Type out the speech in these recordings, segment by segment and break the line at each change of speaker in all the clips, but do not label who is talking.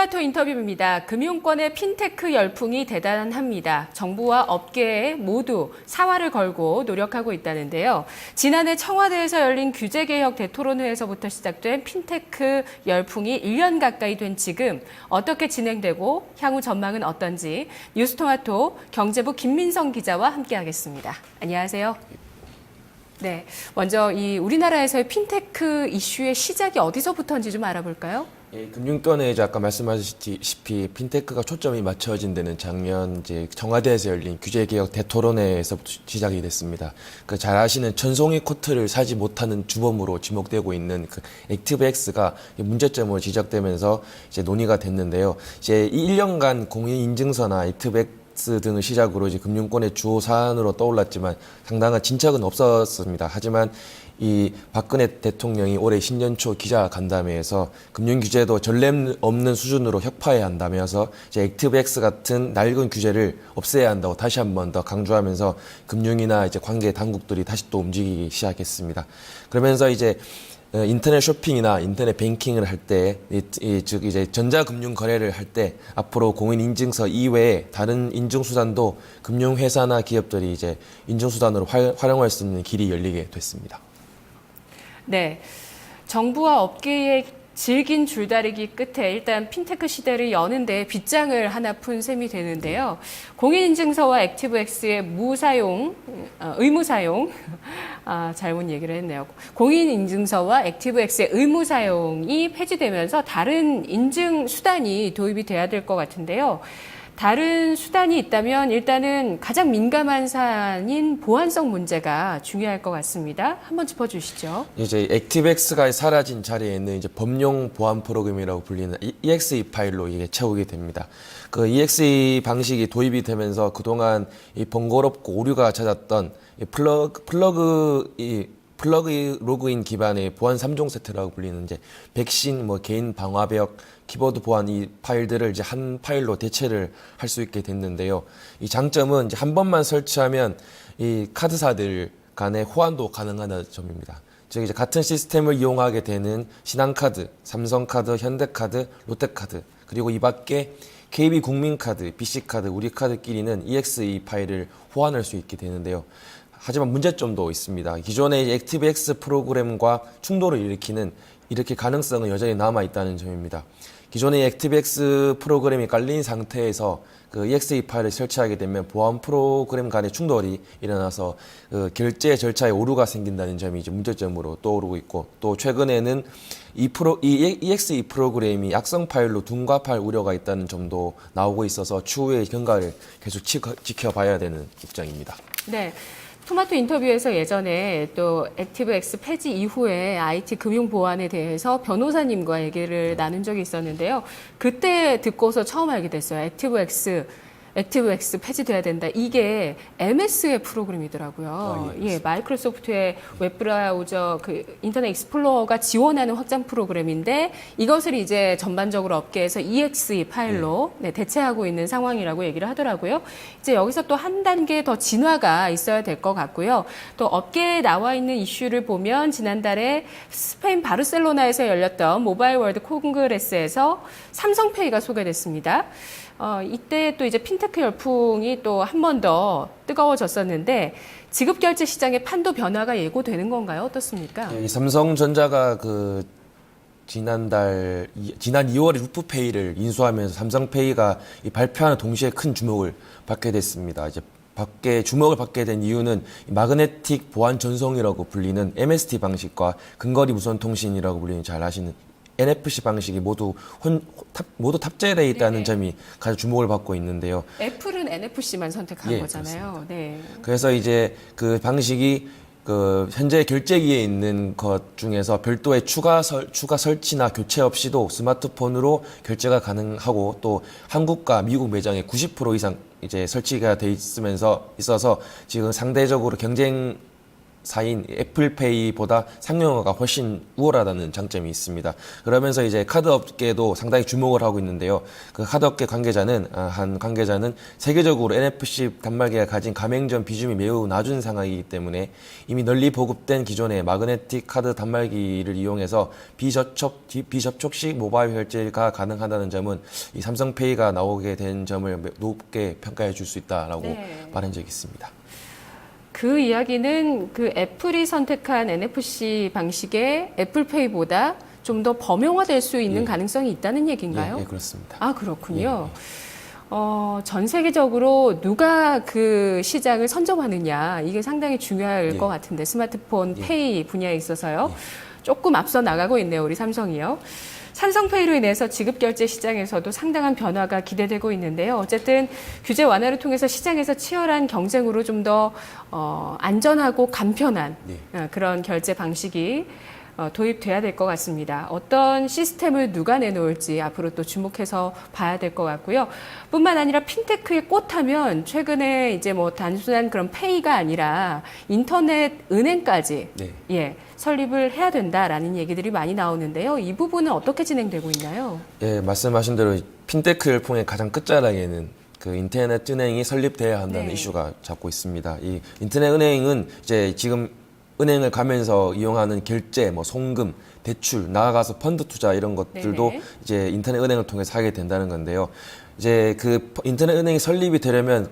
토마토 인터뷰입니다. 금융권의 핀테크 열풍이 대단합니다. 정부와 업계에 모두 사활을 걸고 노력하고 있다는데요. 지난해 청와대에서 열린 규제개혁 대토론회에서부터 시작된 핀테크 열풍이 1년 가까이 된 지금 어떻게 진행되고 향후 전망은 어떤지 뉴스토마토 경제부 김민성 기자와 함께하겠습니다. 안녕하세요. 네, 먼저 이 우리나라에서의 핀테크 이슈의 시작이 어디서부터인지 좀 알아볼까요?
예, 금융권에 이제 아까 말씀하셨다시피 핀테크가 초점이 맞춰진 데는 작년 이제 청와대에서 열린 규제개혁 대토론회에서부터 시작이 됐습니다. 그 잘 아시는 천송이 코트를 사지 못하는 주범으로 지목되고 있는 그 액티브엑스가 문제점으로 지적되면서 이제 논의가 됐는데요. 이제 이 1년간 공인인증서나 액티브엑스 등을 시작으로 이제 금융권의 주요 사안으로 떠올랐지만 상당한 진척은 없었습니다. 하지만 이 박근혜 대통령이 올해 신년 초 기자간담회에서 금융 규제도 전례 없는 수준으로 혁파해야 한다면서 이제 액티브엑스 같은 낡은 규제를 없애야 한다고 다시 한 번 더 강조하면서 금융이나 이제 관계 당국들이 다시 또 움직이기 시작했습니다. 그러면서 이제 인터넷 쇼핑이나 인터넷 뱅킹을 할 때, 즉 이제 전자금융 거래를 할 때 앞으로 공인인증서 이외에 다른 인증수단도 금융회사나 기업들이 이제 인증수단으로 활용할 수 있는 길이 열리게 됐습니다.
네, 정부와 업계의 질긴 줄다리기 끝에 일단 핀테크 시대를 여는데 빗장을 하나 푼 셈이 되는데요. 공인인증서와 액티브엑스의 의무사용, 잘못 얘기를 했네요. 공인인증서와 액티브엑스의 의무사용이 폐지되면서 다른 인증 수단이 도입이 돼야 될 것 같은데요. 다른 수단이 있다면 일단은 가장 민감한 사안인 보안성 문제가 중요할 것 같습니다. 한번 짚어주시죠.
이제 액티브엑스가 사라진 자리에 있는 이제 범용 보안 프로그램이라고 불리는 EXE 파일로 이게 채우게 됩니다. 그 EXE 방식이 도입이 되면서 그동안 이 번거롭고 오류가 잦았던 이 플러그 로그인 기반의 보안 3종 세트라고 불리는 이제 백신, 개인 방화벽, 키보드 보안 이 파일들을 이제 한 파일로 대체를 할 수 있게 됐는데요. 이 장점은 이제 한 번만 설치하면 이 카드사들 간의 호환도 가능하다는 점입니다. 즉 이제 같은 시스템을 이용하게 되는 신한카드, 삼성카드, 현대카드, 롯데카드 그리고 이 밖에 KB국민카드, BC카드, 우리카드끼리는 EXE 파일을 호환할 수 있게 되는데요. 하지만 문제점도 있습니다. 기존의 액티브엑스 프로그램과 충돌을 일으킬 가능성은 여전히 남아있다는 점입니다. 기존의 액티브엑스 프로그램이 깔린 상태에서 그 EXE 파일을 설치하게 되면 보안 프로그램 간의 충돌이 일어나서 그 결제 절차에 오류가 생긴다는 점이 이제 문제점으로 떠오르고 있고, 또 최근에는 이 EXE 프로그램이 악성 파일로 둔갑할 우려가 있다는 점도 나오고 있어서 추후의 경과를 계속 지켜봐야 되는 입장입니다.
네. 토마토 인터뷰에서 예전에 또 액티브엑스 폐지 이후에 IT 금융 보안에 대해서 변호사님과 얘기를 나눈 적이 있었는데요. 그때 듣고서 처음 알게 됐어요. 액티브엑스 폐지돼야 된다. 이게 MS의 프로그램이더라고요. 예, 마이크로소프트의 웹브라우저 인터넷 익스플로러가 지원하는 확장 프로그램인데 이것을 이제 전반적으로 업계에서 EXE 파일로 대체하고 있는 상황이라고 얘기를 하더라고요. 이제 여기서 또 한 단계 더 진화가 있어야 될 것 같고요. 또 업계에 나와 있는 이슈를 보면 지난달에 스페인 바르셀로나에서 열렸던 모바일 월드 콩그레스에서 삼성페이가 소개됐습니다. 이때 또 이제 핀테크 열풍이 또 한 번 더 뜨거워졌었는데 지급결제 시장의 판도 변화가 예고되는 건가요? 어떻습니까?
이 삼성전자가 지난 2월에 루프페이를 인수하면서 삼성페이가 발표하는 동시에 큰 주목을 받게 됐습니다. 이제 주목을 받게 된 이유는 마그네틱 보안 전송이라고 불리는 MST 방식과 근거리 무선 통신이라고 불리는 잘 아시는 NFC 방식이 모두 탑재되어 있다는 점이 가장 주목을 받고 있는데요.
애플은 NFC만 선택한 거잖아요. 네.
그래서 이제 그 방식이 현재 결제기에 있는 것 중에서 별도의 추가 설치나 교체 없이도 스마트폰으로 결제가 가능하고, 또 한국과 미국 매장의 90% 이상 이제 설치가 돼 있어서 지금 상대적으로 사인 애플페이보다 상용화가 훨씬 우월하다는 장점이 있습니다. 그러면서 이제 카드 업계도 상당히 주목을 하고 있는데요. 그 카드 업계 한 관계자는 세계적으로 NFC 단말기가 가진 가맹점 비중이 매우 낮은 상황이기 때문에 이미 널리 보급된 기존의 마그네틱 카드 단말기를 이용해서 비접촉식 모바일 결제가 가능하다는 점은 이 삼성페이가 나오게 된 점을 높게 평가해 줄 수 있다라고 말한 적이 있습니다.
그 이야기는 그 애플이 선택한 NFC 방식의 애플페이보다 좀 더 범용화될 수 있는 가능성이 있다는 얘기인가요?
예, 그렇습니다.
아, 그렇군요. 전 세계적으로 누가 그 시장을 선점하느냐, 이게 상당히 중요할 것 같은데, 스마트폰 페이 분야에 있어서요. 조금 앞서 나가고 있네요, 우리 삼성이요. 삼성페이로 인해서 지급결제 시장에서도 상당한 변화가 기대되고 있는데요. 어쨌든 규제 완화를 통해서 시장에서 치열한 경쟁으로 좀 더 안전하고 간편한 그런 결제 방식이 도입돼야 될 것 같습니다. 어떤 시스템을 누가 내놓을지 앞으로 또 주목해서 봐야 될 것 같고요. 뿐만 아니라 핀테크의 꽃하면 최근에 이제 뭐 단순한 그런 페이가 아니라 인터넷 은행까지 설립을 해야 된다라는 얘기들이 많이 나오는데요. 이 부분은 어떻게 진행되고 있나요?
예, 말씀하신 대로 핀테크를 통해 가장 끝자락에는 그 인터넷 은행이 설립돼야 한다는 이슈가 잡고 있습니다. 이 인터넷 은행은 이제 지금 은행을 가면서 이용하는 결제, 뭐 송금, 대출, 나아가서 펀드 투자 이런 것들도 이제 인터넷 은행을 통해서 하게 된다는 건데요. 이제 그 인터넷 은행이 설립이 되려면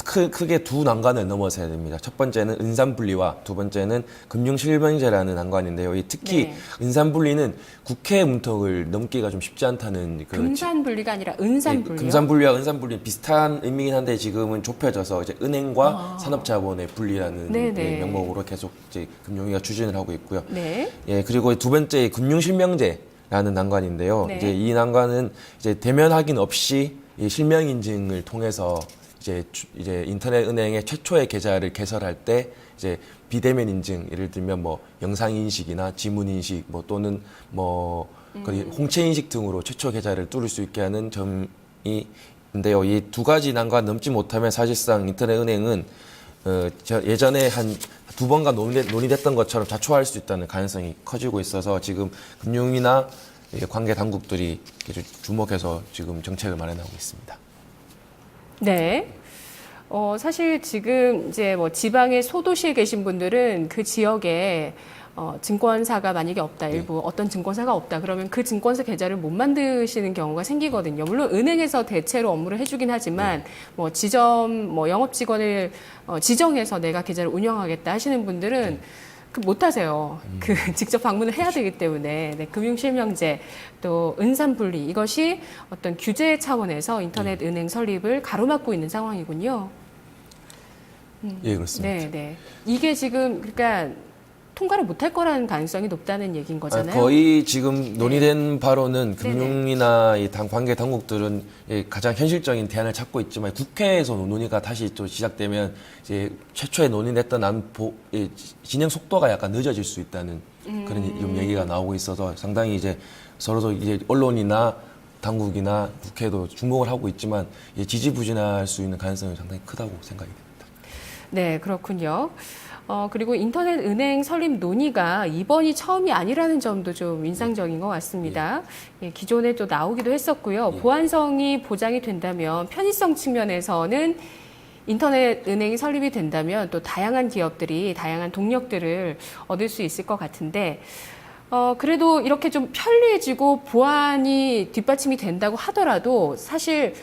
크게 두 난관을 넘어서야 됩니다. 첫 번째는 은산분리와 두 번째는 금융실명제라는 난관인데요. 특히 은산분리는 국회 문턱을 넘기가 좀 쉽지 않다는
금산분리가 아니라 은산분리요?
금산분리와 은산분리 비슷한 의미긴 한데 지금은 좁혀져서 이제 은행과 산업자본의 분리라는 명목으로 계속 이제 금융위가 추진을 하고 있고요. 예, 그리고 두 번째 금융실명제라는 난관인데요. 이제 이 난관은 이제 대면 확인 없이 이 실명 인증을 통해서 이제 인터넷 은행의 최초의 계좌를 개설할 때 이제 비대면 인증, 예를 들면 뭐 영상 인식이나 지문 인식, 뭐 또는 뭐 홍채 인식 등으로 최초 계좌를 뚫을 수 있게 하는 점이 있는데요. 이 두 가지 난관 넘지 못하면 사실상 인터넷 은행은 예전에 한 두 번간 논의됐던 것처럼 자초할 수 있다는 가능성이 커지고 있어서 지금 금융이나 관계 당국들이 주목해서 지금 정책을 마련하고 있습니다.
네. 사실 지금 이제 뭐 지방의 소도시에 계신 분들은 그 지역에 증권사가 만약에 없다, 일부 어떤 증권사가 없다, 그러면 그 증권사 계좌를 못 만드시는 경우가 생기거든요. 물론 은행에서 대체로 업무를 해주긴 하지만 뭐 지점, 뭐 영업 직원을 지정해서 내가 계좌를 운영하겠다 하시는 분들은 못 하세요. 직접 방문을 해야 되기 때문에 금융실명제 또 은산분리 이것이 어떤 규제 차원에서 인터넷 은행 설립을 가로막고 있는 상황이군요.
예, 그렇습니다.
이게 지금 그러니까 통과를 못할 거라는 가능성이 높다는 얘기인 거잖아요.
거의 지금 논의된 바로는 금융이나 이 관계 당국들은 가장 현실적인 대안을 찾고 있지만 국회에서 논의가 다시 또 시작되면 이제 최초에 논의됐던 진행 속도가 약간 늦어질 수 있다는 그런 좀 얘기가 나오고 있어서 상당히 이제 서로도 이제 언론이나 당국이나 국회도 주목을 하고 있지만 지지부진할 수 있는 가능성이 상당히 크다고 생각이 됩니다.
네, 그렇군요. 그리고 인터넷 은행 설립 논의가 이번이 처음이 아니라는 점도 좀 인상적인 것 같습니다. 기존에 또 나오기도 했었고요. 보안성이 보장이 된다면 편의성 측면에서는 인터넷 은행이 설립이 된다면 또 다양한 기업들이 다양한 동력들을 얻을 수 있을 것 같은데 그래도 이렇게 좀 편리해지고 보안이 뒷받침이 된다고 하더라도 사실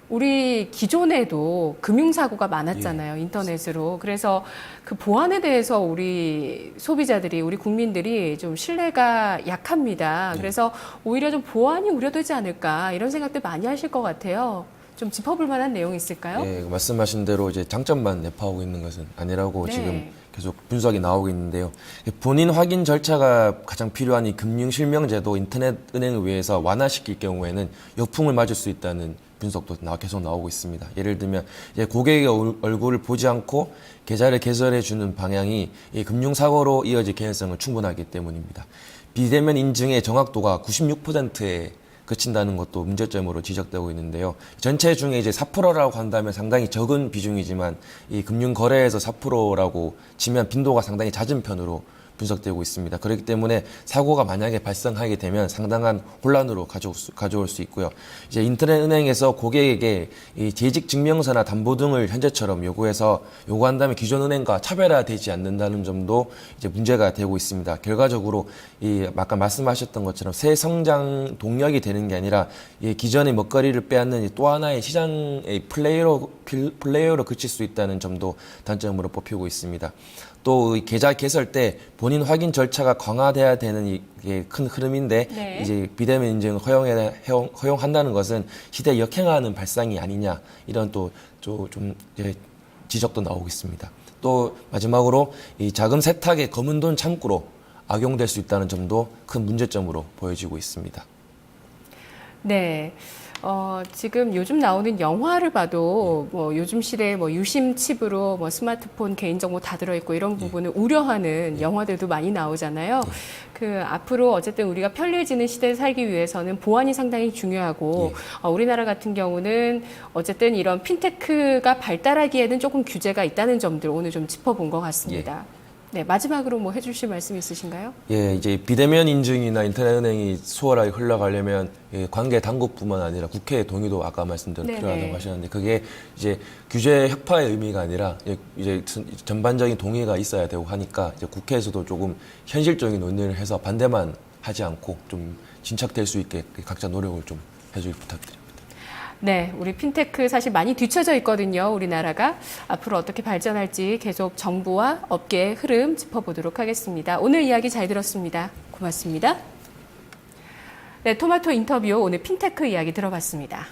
우리 기존에도 금융사고가 많았잖아요. 인터넷으로. 그래서 그 보안에 대해서 우리 소비자들이, 우리 국민들이 좀 신뢰가 약합니다. 그래서 오히려 좀 보안이 우려되지 않을까 이런 생각들 많이 하실 것 같아요. 좀 짚어볼 만한 내용이 있을까요?
예, 말씀하신 대로 이제 장점만 내포하고 있는 것은 아니라고 지금 계속 분석이 나오고 있는데요. 본인 확인 절차가 가장 필요한 이 금융실명제도 인터넷 은행을 위해서 완화시킬 경우에는 역풍을 맞을 수 있다는 분석도 계속 나오고 있습니다. 예를 들면 이제 고객의 얼굴을 보지 않고 계좌를 개설해 주는 방향이 이 금융사고로 이어질 개연성은 충분하기 때문입니다. 비대면 인증의 정확도가 96%에 그친다는 것도 문제점으로 지적되고 있는데요. 전체 중에 이제 4%라고 한다면 상당히 적은 비중이지만 이 금융 거래에서 4%라고 치면 빈도가 상당히 잦은 편으로 분석되고 있습니다. 그렇기 때문에 사고가 만약에 발생하게 되면 상당한 혼란으로 가져올 수 있고요. 이제 인터넷 은행에서 고객에게 이 재직 증명서나 담보 등을 현재처럼 요구한다면 기존 은행과 차별화되지 않는다는 점도 이제 문제가 되고 있습니다. 결과적으로 이 아까 말씀하셨던 것처럼 새 성장 동력이 되는 게 아니라 이 기존의 먹거리를 빼앗는 또 하나의 시장의 플레이어로 그칠 수 있다는 점도 단점으로 뽑히고 있습니다. 또 계좌 개설 때 본인 확인 절차가 강화돼야 되는 이게 큰 흐름인데
네.
이제 비대면 인증을 허용한다는 것은 시대에 역행하는 발상이 아니냐 이런 또 좀 지적도 나오고 있습니다. 또 마지막으로 이 자금 세탁의 검은 돈 창구로 악용될 수 있다는 점도 큰 문제점으로 보여지고 있습니다.
네. 지금 요즘 나오는 영화를 봐도 뭐 요즘 시대에 뭐 유심 칩으로 뭐 스마트폰 개인정보 다 들어있고 이런 부분을 우려하는 영화들도 많이 나오잖아요. 그 앞으로 어쨌든 우리가 편리해지는 시대에 살기 위해서는 보안이 상당히 중요하고 우리나라 같은 경우는 어쨌든 이런 핀테크가 발달하기에는 조금 규제가 있다는 점들 오늘 좀 짚어본 것 같습니다. 네, 마지막으로 뭐 해주실 말씀 있으신가요?
예, 이제 비대면 인증이나 인터넷 은행이 수월하게 흘러가려면 관계 당국뿐만 아니라 국회의 동의도 아까 말씀드린
네네.
필요하다고 하셨는데 그게 이제 규제 혁파의 의미가 아니라 이제 전반적인 동의가 있어야 되고 하니까 이제 국회에서도 조금 현실적인 논의를 해서 반대만 하지 않고 좀 진척될 수 있게 각자 노력을 좀 해주길 부탁드립니다.
네, 우리 핀테크 사실 많이 뒤처져 있거든요. 우리나라가 앞으로 어떻게 발전할지 계속 정부와 업계의 흐름 짚어보도록 하겠습니다. 오늘 이야기 잘 들었습니다. 고맙습니다. 네, 토마토 인터뷰 오늘 핀테크 이야기 들어봤습니다.